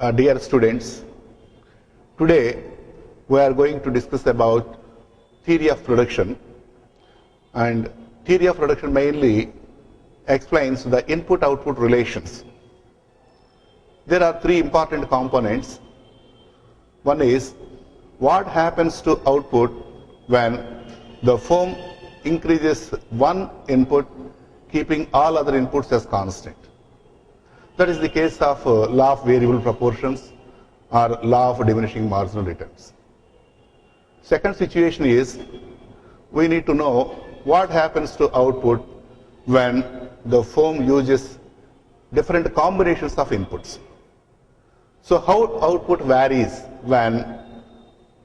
Dear students, today we are going to discuss about theory of production, and theory of production mainly explains the input-output relations. There are three important components. One is what happens to output when the firm increases one input keeping all other inputs as constant. That is the case of law of variable proportions or law of diminishing marginal returns. Second situation is we need to know what happens to output when the firm uses different combinations of inputs. So how output varies when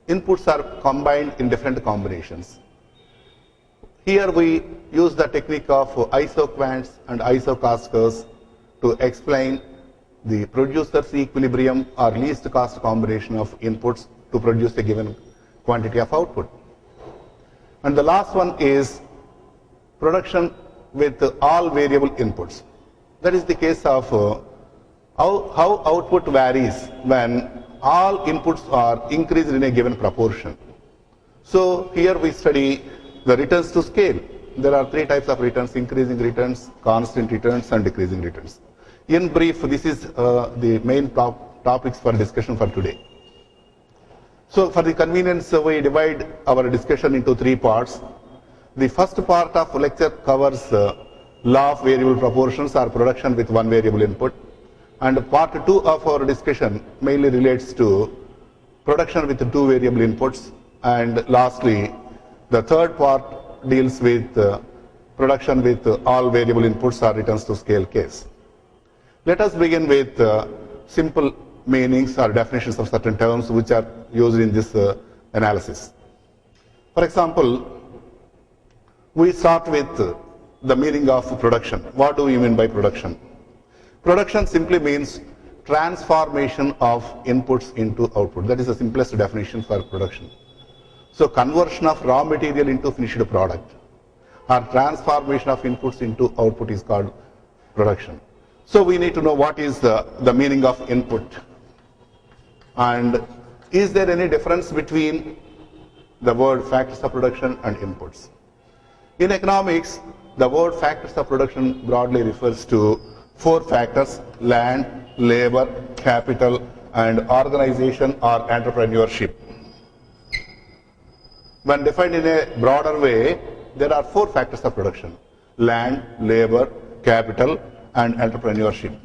inputs are combined in different combinations. Here we use the technique of isoquants and isocost curves to explain the producer's equilibrium or least cost combination of inputs to produce a given quantity of output. And the last one is production with all variable inputs. That is the case of how output varies when all inputs are increased in a given proportion. So here we study the returns to scale. There are three types of returns: increasing returns, constant returns, and decreasing returns. In brief, this is the main topics for discussion for today. So for the convenience, we divide our discussion into three parts. The first part of lecture covers law of variable proportions or production with one variable input. And part two of our discussion mainly relates to production with two variable inputs. And lastly, the third part deals with production with all variable inputs or returns to scale case. Let us begin with simple meanings or definitions of certain terms which are used in this analysis. For example, we start with the meaning of production. What do we mean by production? Production simply means transformation of inputs into output. That is the simplest definition for production. So conversion of raw material into finished product or transformation of inputs into output is called production. So we need to know what is the meaning of input, and is there any difference between the word factors of production and inputs. In economics, the word factors of production broadly refers to four factors: land, labor, capital, and organization or entrepreneurship. When defined in a broader way, there are four factors of production: land, labor, capital, and entrepreneurship.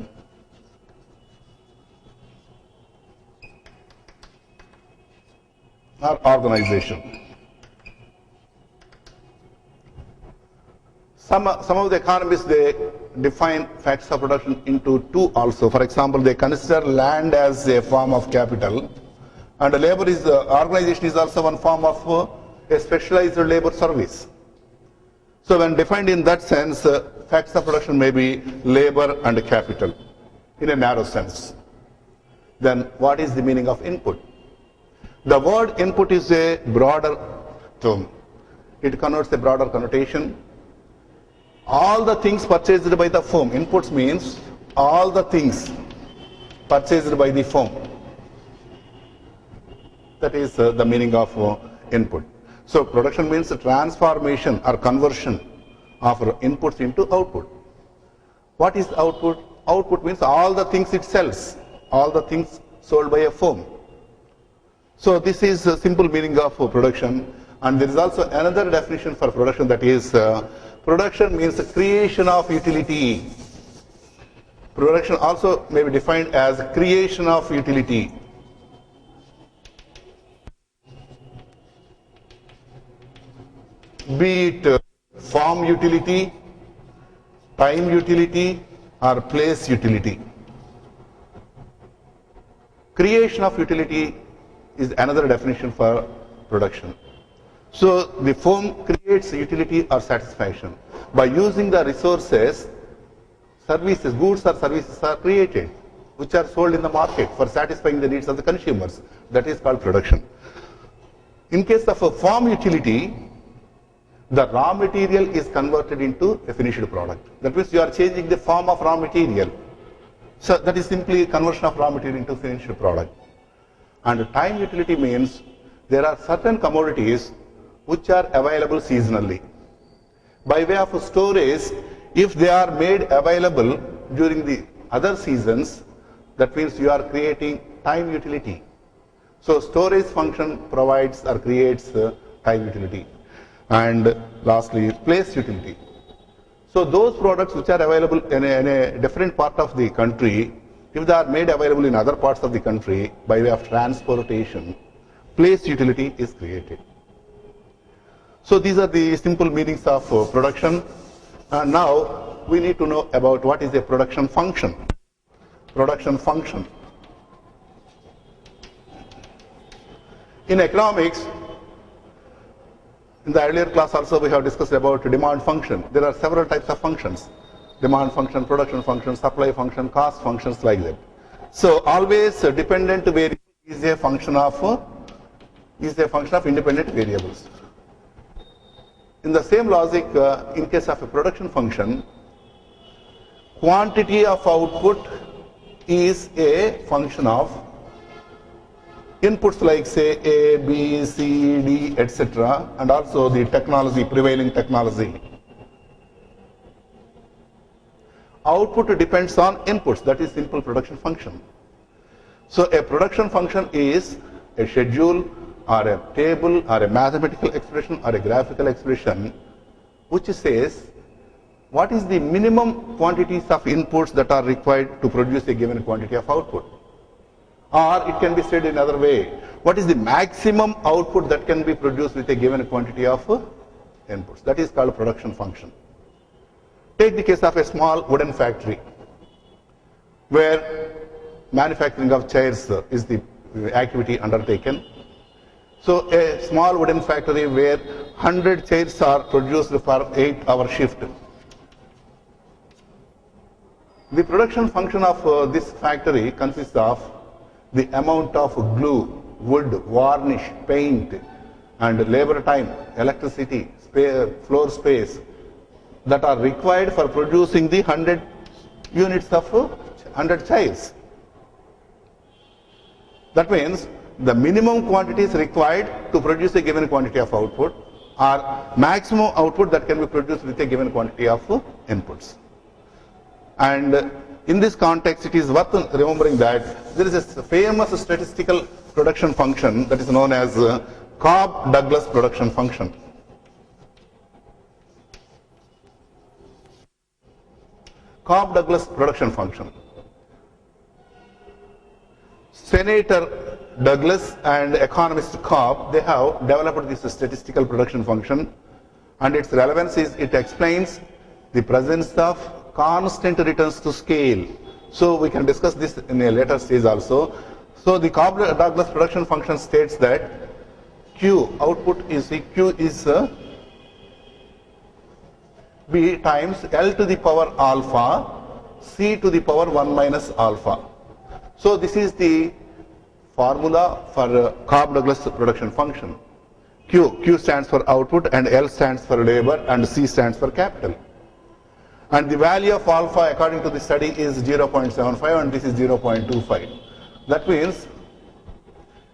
Or organization. Some of the economists, they define factors of production into two also. For example, they consider land as a form of capital, and labor is organization is also one form of a specialized labor service. So when defined in that sense, factors of production may be labor and capital in a narrow sense. Then what is the meaning of input? The word input is a broader term. It connotes a broader connotation. All the things purchased by the firm. Inputs means all the things purchased by the firm. That is the meaning of input. So production means transformation or conversion of inputs into output. What is output? Output means all the things it sells, all the things sold by a firm. So this is a simple meaning of production. And there is also another definition for production, that is production means creation of utility. Production also may be defined as creation of utility. Be it form utility, time utility, or place utility. Creation of utility is another definition for production. So the firm creates utility or satisfaction. By using the resources, services, goods or services are created, which are sold in the market for satisfying the needs of the consumers. That is called production. In case of a form utility, the raw material is converted into a finished product. That means you are changing the form of raw material. So that is simply conversion of raw material into finished product. And time utility means there are certain commodities which are available seasonally. By way of storage, if they are made available during the other seasons, that means you are creating time utility. So storage function provides or creates time utility. And lastly, place utility. So those products which are available in a different part of the country, if they are made available in other parts of the country by way of transportation, place utility is created. So these are the simple meanings of production. And now we need to know about what is a production function. Production function. In economics, in the earlier class also we have discussed about demand function. There are several types of functions. Demand function, production function, supply function, cost functions, like that. So always dependent variable is a function of independent variables. In the same logic, in case of a production function, quantity of output is a function of inputs like say A, B, C, D, etc. and also the technology, prevailing technology. Output depends on inputs, that is simple production function. So a production function is a schedule or a table or a mathematical expression or a graphical expression which says what is the minimum quantities of inputs that are required to produce a given quantity of output. Or it can be said in another way, what is the maximum output that can be produced with a given quantity of inputs. That is called production function. Take the case of a small wooden factory where manufacturing of chairs is the activity undertaken. So a small wooden factory where 100 chairs are produced for 8-hour shift. The production function of this factory consists of the amount of glue, wood, varnish, paint, and labor time, electricity, floor space that are required for producing the 100 units of 100 chairs. That means the minimum quantities required to produce a given quantity of output or maximum output that can be produced with a given quantity of inputs. And in this context, it is worth remembering that there is a famous statistical production function that is known as Cobb-Douglas production function. Cobb-Douglas production function. Senator Douglas and economist Cobb, they have developed this statistical production function, and its relevance is it explains the presence of constant returns to scale. So we can discuss this in a later stage also. So the Cobb-Douglas production function states that Q output is B times L to the power alpha C to the power 1 minus alpha. So this is the formula for Cobb-Douglas production function. Q stands for output and L stands for labor and C stands for capital. And the value of alpha according to the study is 0.75 and this is 0.25. That means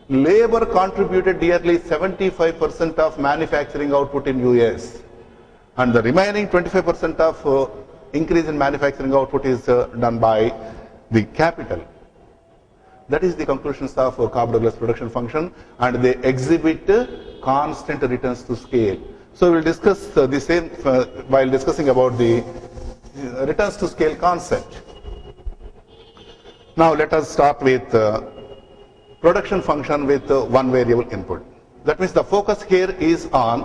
labor contributed nearly 75% of manufacturing output in US, and the remaining 25% of increase in manufacturing output is done by the capital. That is the conclusions of Cobb-Douglas production function, and they exhibit constant returns to scale. So we will discuss the same while discussing about the returns to scale concept. Now let us start with production function with one variable input. That means the focus here is on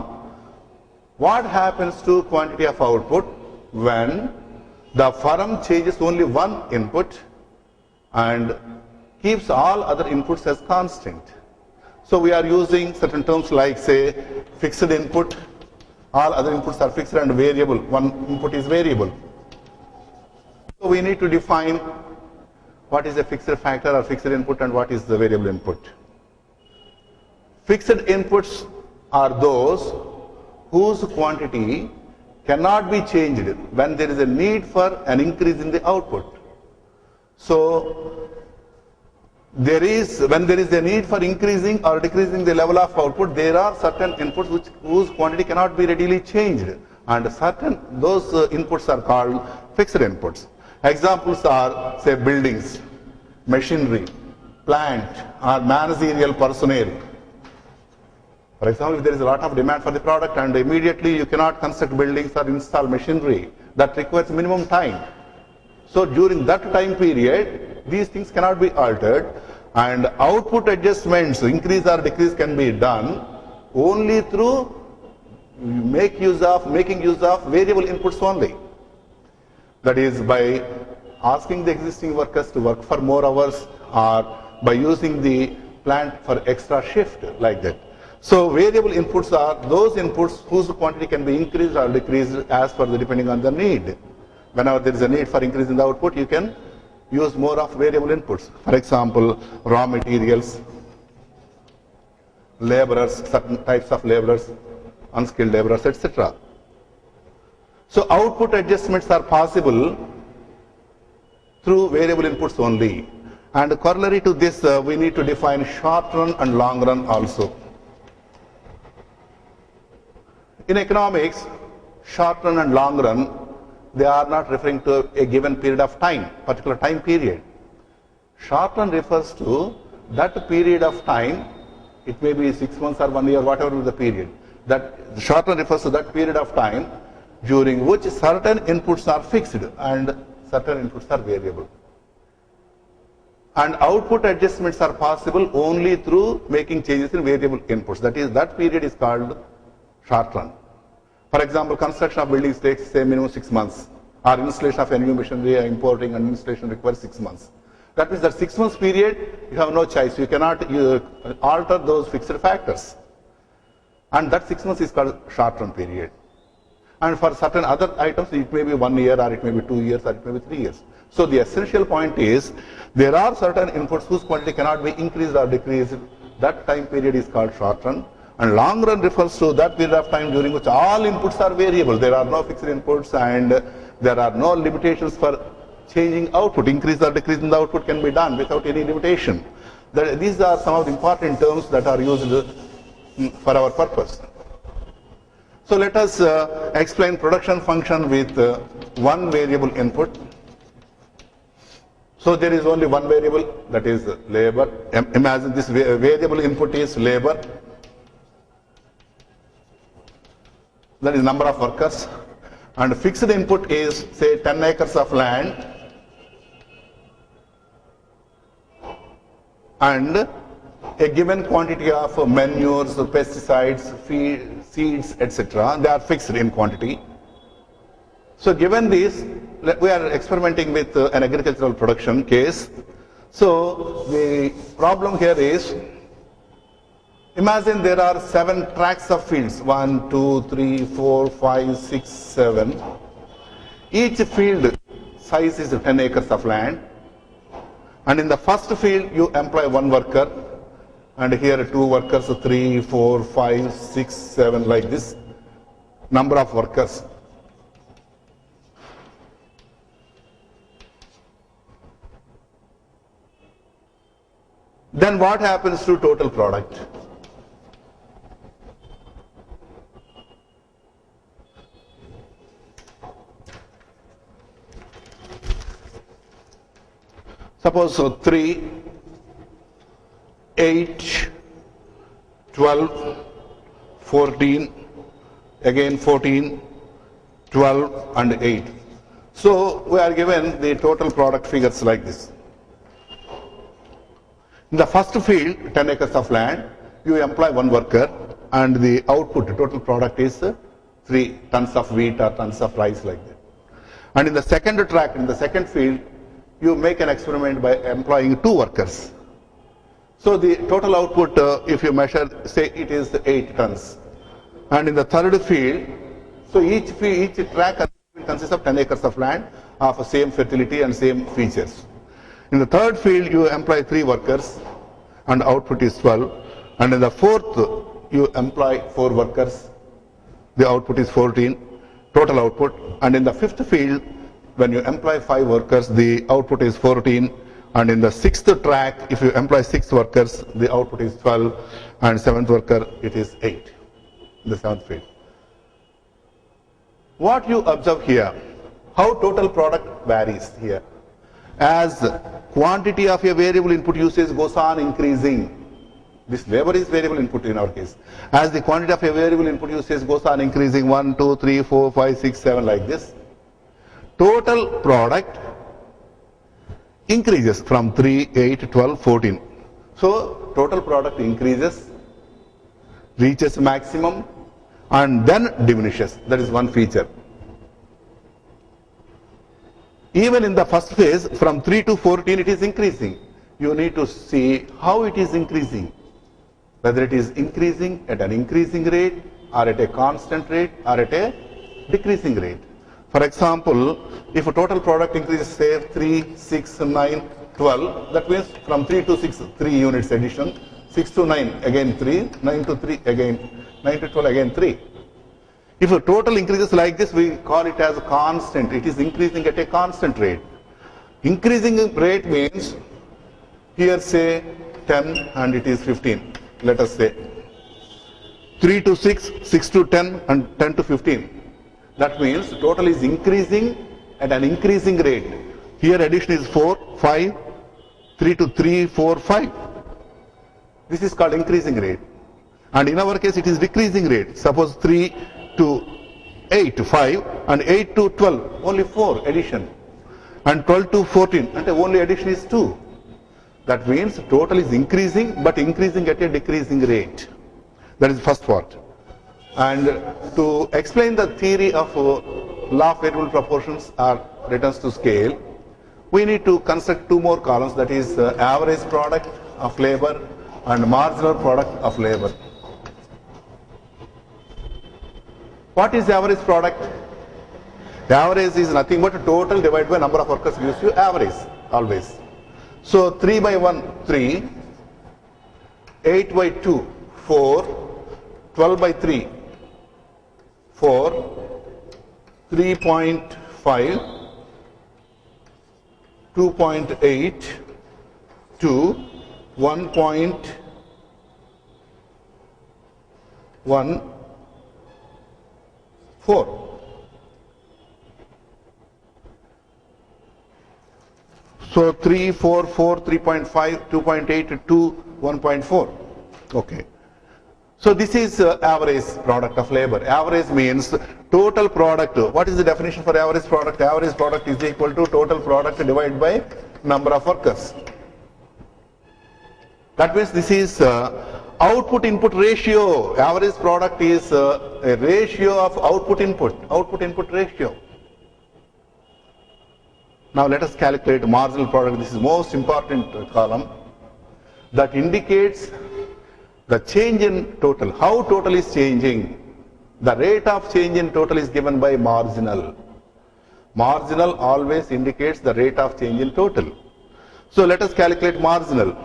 what happens to quantity of output when the firm changes only one input and keeps all other inputs as constant. So we are using certain terms like say fixed input, all other inputs are fixed, and variable, one input is variable. So we need to define what is a fixed factor or fixed input and what is the variable input. Fixed inputs are those whose quantity cannot be changed when there is a need for an increase in the output. So when there is a need for increasing or decreasing the level of output, there are certain inputs whose quantity cannot be readily changed, and those inputs are called fixed inputs. Examples are, say, buildings, machinery, plant, or managerial personnel. For example, if there is a lot of demand for the product and immediately you cannot construct buildings or install machinery, that requires minimum time. So during that time period, these things cannot be altered, and output adjustments, increase or decrease, can be done only through making use of variable inputs only. That is, by asking the existing workers to work for more hours, or by using the plant for extra shift, like that. So variable inputs are those inputs whose quantity can be increased or decreased as per depending on the need. Whenever there is a need for increasing the output, you can use more of variable inputs. For example, raw materials, laborers, certain types of laborers, unskilled laborers, etc. So output adjustments are possible through variable inputs only. And corollary to this, we need to define short run and long run also. In economics, short run and long run, they are not referring to a given period of time, particular time period. Short run refers to that period of time. It may be 6 months or 1 year, whatever the period. That short run refers to that period of time during which certain inputs are fixed and certain inputs are variable. And output adjustments are possible only through making changes in variable inputs. That is, that period is called short run. For example, construction of buildings takes, say, minimum 6 months, or installation of a new machinery, importing and installation requires 6 months. That means that 6 months period, you have no choice. You cannot alter those fixed factors. And that 6 months is called short run period. And for certain other items, it may be 1 year, or it may be 2 years, or it may be 3 years. So the essential point is, there are certain inputs whose quantity cannot be increased or decreased. That time period is called short run. And long run refers to that period of time during which all inputs are variable. There are no fixed inputs and there are no limitations for changing output. Increase or decrease in the output can be done without any limitation. These are some of the important terms that are used for our purpose. So let us explain production function with one variable input. So there is only one variable, that is labor. Imagine this variable input is labor. That is number of workers, and fixed input is, say, 10 acres of land, and a given quantity of manures, pesticides, seeds, etc. They are fixed in quantity. So given this, we are experimenting with an agricultural production case. So the problem here is, imagine there are 7 tracts of fields, 1, 2, 3, 4, 5, 6, 7. Each field size is 10 acres of land. And in the first field, you employ 1 worker. And here 2 workers, 3, 4, 5, 6, 7, like this. Number of workers. Then what happens to total product? Suppose 3, 8, 12, 14, again 14, 12 and 8. So we are given the total product figures like this. In the first field, 10 acres of land, you employ 1 worker and the output, total product is 3 tons of wheat or tons of rice, like that. And in the second tract, in the second field, you make an experiment by employing 2 workers. So the total output, if you measure, say it is 8 tons. And in the third field, so each tract consists of 10 acres of land of same fertility and same features. In the third field, you employ 3 workers and output is 12. And in the fourth, you employ 4 workers. The output is 14, total output. And in the fifth field, when you employ 5 workers, the output is 14. And in the 6th track, if you employ 6 workers, the output is 12. And 7th worker, it is 8 in the 7th phase. What you observe here, how total product varies here. As quantity of a variable input usage goes on increasing, this labor is variable input in our case. As the quantity of a variable input usage goes on increasing 1, 2, 3, 4, 5, 6, 7 like this, total product increases from 3, 8, 12, 14. So total product increases, reaches maximum and then diminishes. That is one feature. Even in the first phase from 3 to 14 it is increasing. You need to see how it is increasing. Whether it is increasing at an increasing rate or at a constant rate or at a decreasing rate. For example, if a total product increases say 3, 6, 9, 12, that means from 3 to 6, 3 units addition, 6 to 9 again 3, 9 to 3 again, 9 to 12 again 3. If a total increases like this, we call it as a constant. It is increasing at a constant rate. Increasing rate means here say 10 and it is 15. Let us say 3 to 6, 6 to 10 and 10 to 15. That means total is increasing at an increasing rate. Here addition is 4, 5, 3 to 3, 4, 5. This is called increasing rate. And in our case it is decreasing rate. Suppose 3 to 8, 5 and 8 to 12, only 4 addition. And 12 to 14, and only addition is 2. That means total is increasing but increasing at a decreasing rate. That is the first part. And to explain the theory of law of variable proportions or returns to scale, we need to construct 2 more columns, that is average product of labor and marginal product of labor. What is average product? The average is nothing but total divided by number of workers gives you average always. So 3 by 1, 3, 8 by 2, 4, 12 by 3, 4, 3.5, 2.8, 2, 1.1, 4. So 3, 4, 4, 3.5, 2.8, 2, 1.4. Okay. So this is average product of labor. Average means total product. What is the definition for average product? Average product is equal to total product divided by number of workers. That means this is output input ratio. Average product is a ratio of output input ratio. Now let us calculate marginal product. This is most important column that indicates the change in total. How total is changing? The rate of change in total is given by marginal. Marginal always indicates the rate of change in total. So let us calculate marginal.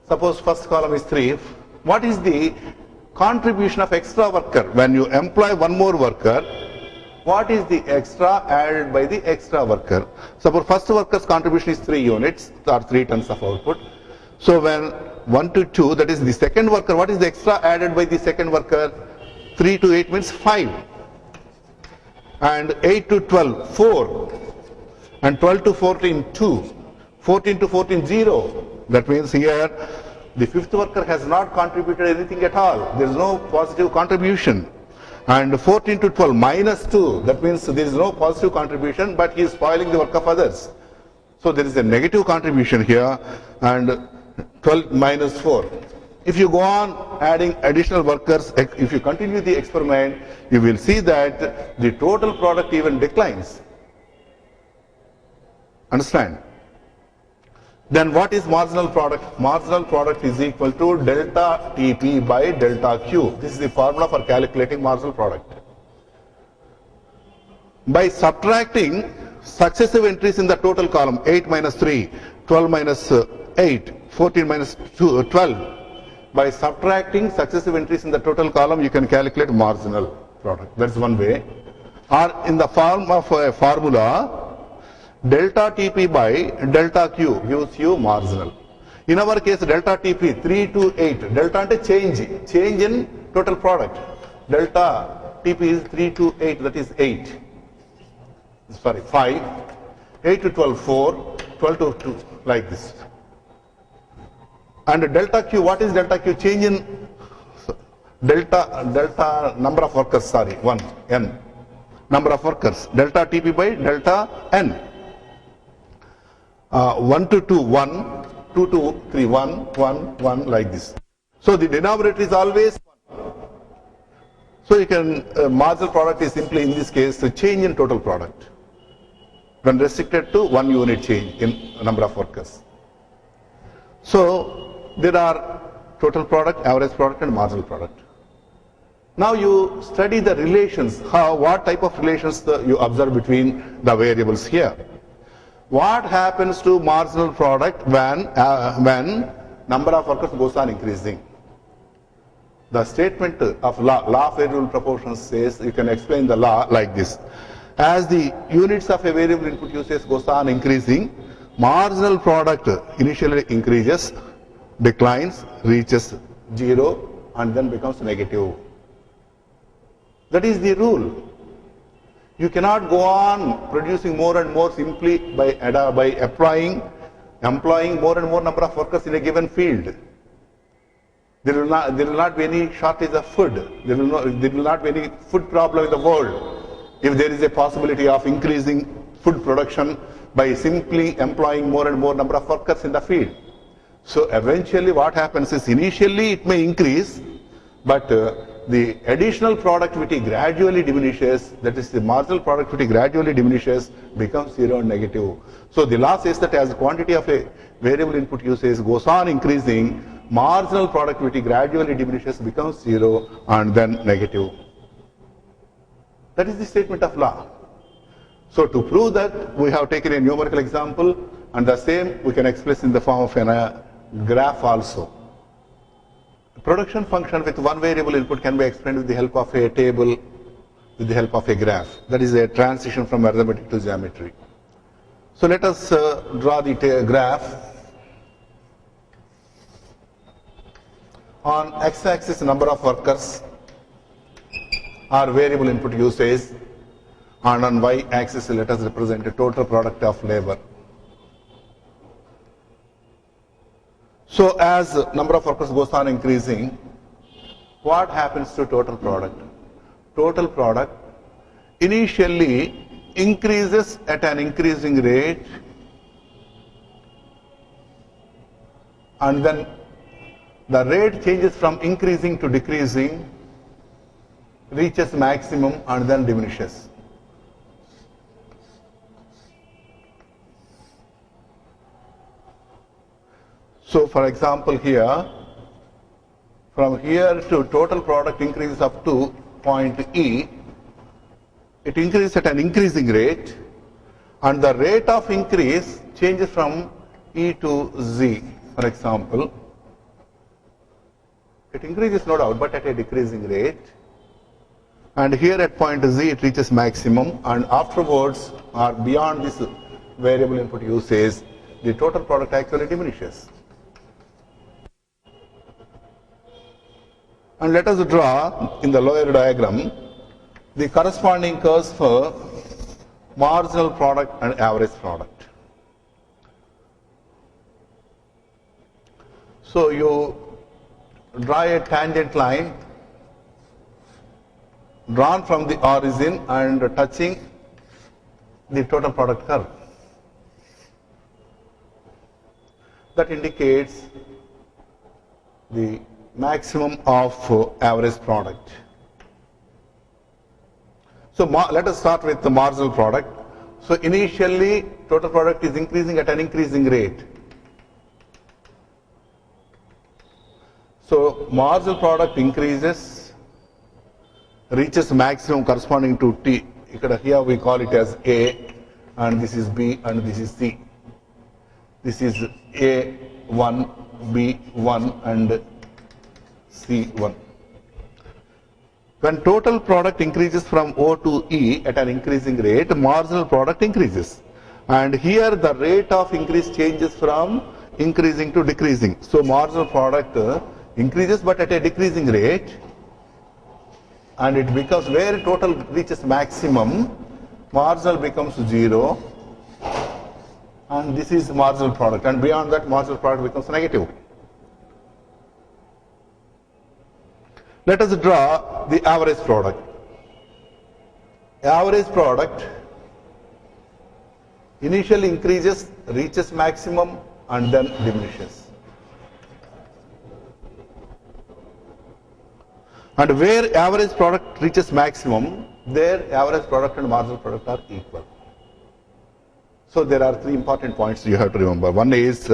Suppose first column is 3. What is the contribution of extra worker? When you employ one more worker, what is the extra added by the extra worker? Suppose first worker's contribution is 3 units or 3 tons of output. So when 1 to 2, that is the second worker, what is the extra added by the second worker? 3 to 8 means 5. And 8 to 12, 4. And 12 to 14, 2. 14 to 14, 0. That means here the fifth worker has not contributed anything at all. There is no positive contribution. And 14 to 12 minus 2, that means there is no positive contribution, but he is spoiling the work of others. So there is a negative contribution here, and 12 minus 4. If you go on adding additional workers, if you continue the experiment, you will see that the total product even declines. Understand? Then what is marginal product? Marginal product is equal to delta TP by delta Q. This is the formula for calculating marginal product. By subtracting successive entries in the total column, 8 minus 3, 12 minus 8, 14 minus 2, 12. By subtracting successive entries in the total column, you can calculate marginal product. That's one way. Or in the form of a formula, delta TP by delta Q gives you marginal. In our case, delta TP 3 to 8. Delta ante change in total product. Delta TP is 3 to 8, that is 8. Sorry, 5. 8 to 12, 4. 12 to 2, like this. And delta Q, what is delta Q? Change in delta number of workers, sorry, 1, N. Number of workers. Delta TP by delta N. 1 to 2, 1. 2 to 3, 1, 1, 1, like this. So the denominator is always 1. So you can, marginal product is simply in this case the change in total product when restricted to 1 unit change in number of workers. So there are total product, average product and marginal product. Now you study the relations, what type of relations you observe between the variables here. What happens to marginal product when number of workers goes on increasing? The statement of law of variable proportions says, you can explain the law like this. As the units of a variable input usage goes on increasing, marginal product initially increases, declines, reaches 0 and then becomes negative. That is the rule. You cannot go on producing more and more simply by employing more and more number of workers in a given field. There will not be any shortage of food. There will not be any food problem in the world if there is a possibility of increasing food production by simply employing more and more number of workers in the field. So eventually what happens is, initially it may increase, but the additional productivity gradually diminishes, that is the marginal productivity gradually diminishes, becomes 0 and negative. So the law says that as the quantity of a variable input usage goes on increasing, marginal productivity gradually diminishes, becomes 0 and then negative. That is the statement of law. So to prove that, we have taken a numerical example, and the same we can express in the form of a graph also. Production function with one variable input can be explained with the help of a table, with the help of a graph. That is a transition from arithmetic to geometry. So let us draw the graph. On x-axis, number of workers or variable input usage, and on y-axis let us represent the total product of labor. So as number of workers goes on increasing, what happens to total product? Total product initially increases at an increasing rate, and then the rate changes from increasing to decreasing, reaches maximum and then diminishes. So for example here, from here to total product increases up to point E, it increases at an increasing rate, and the rate of increase changes from E to Z, for example. It increases no doubt, but at a decreasing rate. And here at point Z it reaches maximum, and afterwards or beyond this variable input usage, the total product actually diminishes. And let us draw in the lower diagram the corresponding curves for marginal product and average product. So you draw a tangent line drawn from the origin and touching the total product curve. That indicates the maximum of average product. So let us start with the marginal product. So initially total product is increasing at an increasing rate. So marginal product increases, reaches maximum corresponding to T. Here we call it as A, and this is B, and this is C. This is A1, B1 and C1. When total product increases from O to E at an increasing rate, marginal product increases. And here the rate of increase changes from increasing to decreasing. So marginal product increases but at a decreasing rate, and it becomes where total reaches maximum, marginal becomes 0, and this is marginal product, and beyond that marginal product becomes negative. Let us draw the average product. Average product initially increases, reaches maximum, and then diminishes. And where average product reaches maximum, there average product and marginal product are equal. So there are three important points you have to remember. One is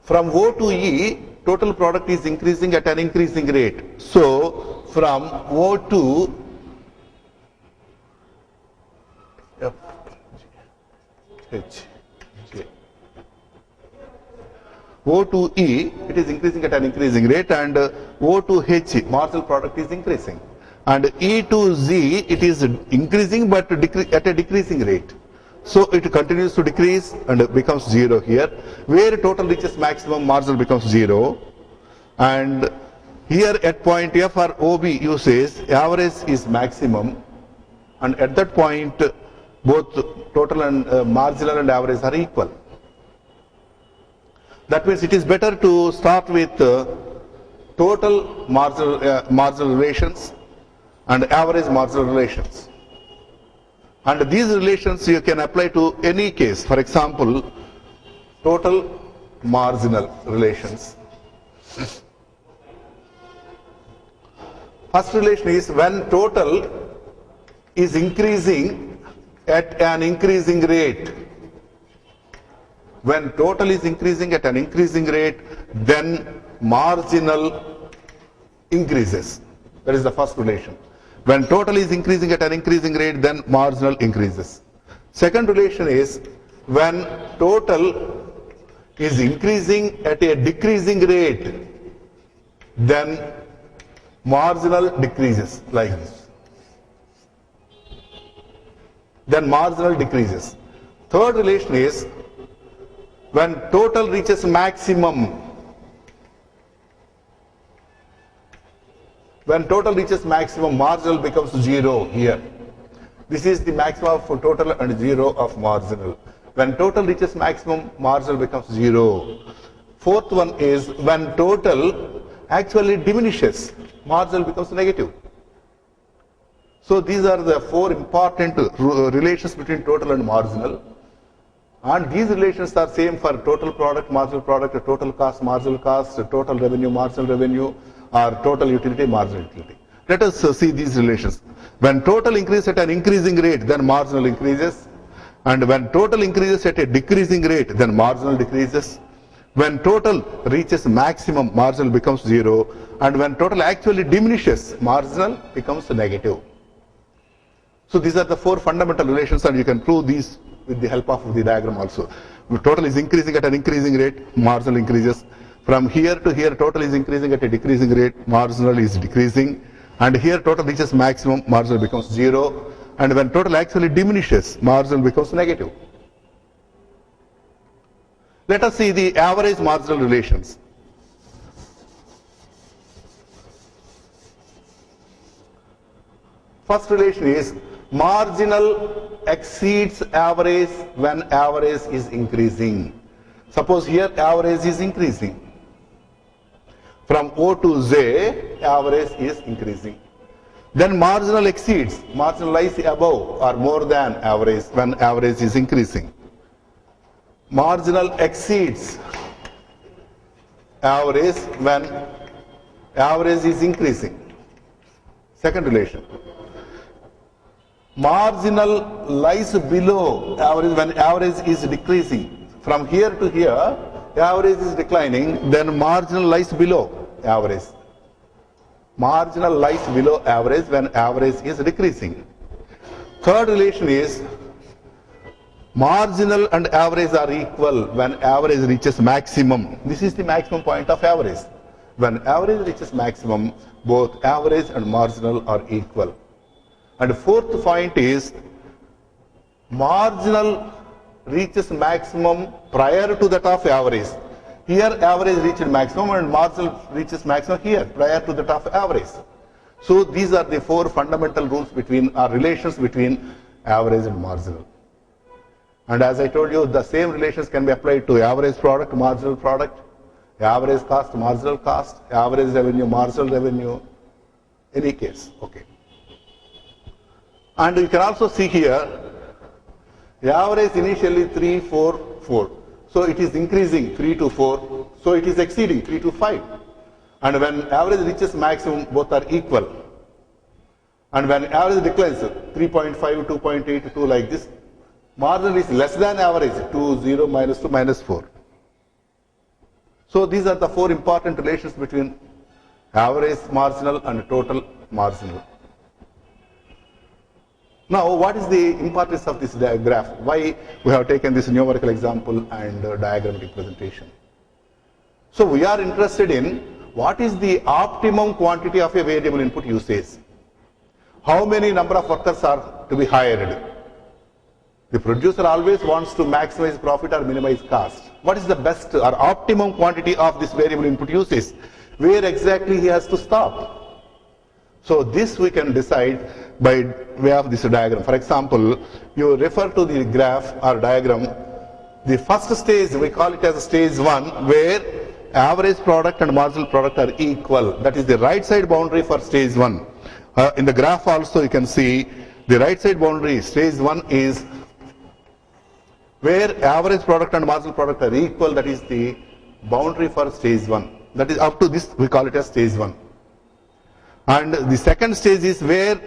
from O to E, total product is increasing at an increasing rate. So from O to F, G, H, J. O to E, it is increasing at an increasing rate, and O to H, marginal product is increasing. And E to Z, it is increasing but at a decreasing rate. So it continues to decrease and becomes 0 here. Where total reaches maximum, marginal becomes 0. And here at point F or OB, you says average is maximum, and at that point both total and marginal and average are equal. That means it is better to start with total marginal relations and average marginal relations. And these relations you can apply to any case. For example, total marginal relations. First relation is when total is increasing at an increasing rate. When total is increasing at an increasing rate, then marginal increases. That is the first relation. When total is increasing at an increasing rate, then marginal increases. Second relation is when total is increasing at a decreasing rate, then marginal decreases, like this. Then marginal decreases. Third relation is when total reaches maximum. When total reaches maximum, marginal becomes 0 here. This is the maximum of total and 0 of marginal. When total reaches maximum, marginal becomes 0. Fourth one is when total actually diminishes, marginal becomes negative. So these are the four important relations between total and marginal. And these relations are same for total product, marginal product, total cost, marginal cost, total revenue, marginal revenue, or total utility, marginal utility. Let us see these relations. When total increases at an increasing rate, then marginal increases. And when total increases at a decreasing rate, then marginal decreases. When total reaches maximum, marginal becomes 0. And when total actually diminishes, marginal becomes negative. So these are the four fundamental relations, and you can prove these with the help of the diagram also. If total is increasing at an increasing rate, marginal increases. From here to here, total is increasing at a decreasing rate, marginal is decreasing. And here total reaches maximum, marginal becomes 0. And when total actually diminishes, marginal becomes negative. Let us see the average marginal relations. First relation is marginal exceeds average when average is increasing. Suppose here average is increasing. From O to Z, average is increasing. Then marginal exceeds, marginal lies above or more than average when average is increasing. Marginal exceeds average when average is increasing. Second relation. Marginal lies below average when average is decreasing. From here to here, average is declining, then marginal lies below average. Marginal lies below average when average is decreasing. Third relation is marginal and average are equal when average reaches maximum. This is the maximum point of average. When average reaches maximum, both average and marginal are equal. And fourth point is marginal reaches maximum prior to that of average. Here average reached maximum and marginal reaches maximum here prior to that of average. So these are the four fundamental rules between relations between average and marginal. And as I told you, the same relations can be applied to average product, marginal product, average cost, marginal cost, average revenue, marginal revenue, any case. Okay. And you can also see here, average initially 3, 4, 4. So it is increasing 3 to 4. So it is exceeding 3 to 5. And when average reaches maximum, both are equal. And when average declines, 3.5, 2.8, 2 like this, marginal is less than average, 2, 0, minus 2, minus 4. So these are the four important relations between average marginal and total marginal. Now, what is the importance of this graph? Why we have taken this numerical example and diagrammatic presentation? So we are interested in what is the optimum quantity of a variable input usage. How many number of workers are to be hired? The producer always wants to maximize profit or minimize cost. What is the best or optimum quantity of this variable input usage? Where exactly he has to stop? So this we can decide by way of this diagram. For example, you refer to the graph or diagram. The first stage, we call it as stage 1, where average product and marginal product are equal. That is the right side boundary for stage 1. In the graph also you can see the right side boundary, stage 1 is where average product and marginal product are equal. That is the boundary for stage 1. That is up to this we call it as stage 1. And the second stage is where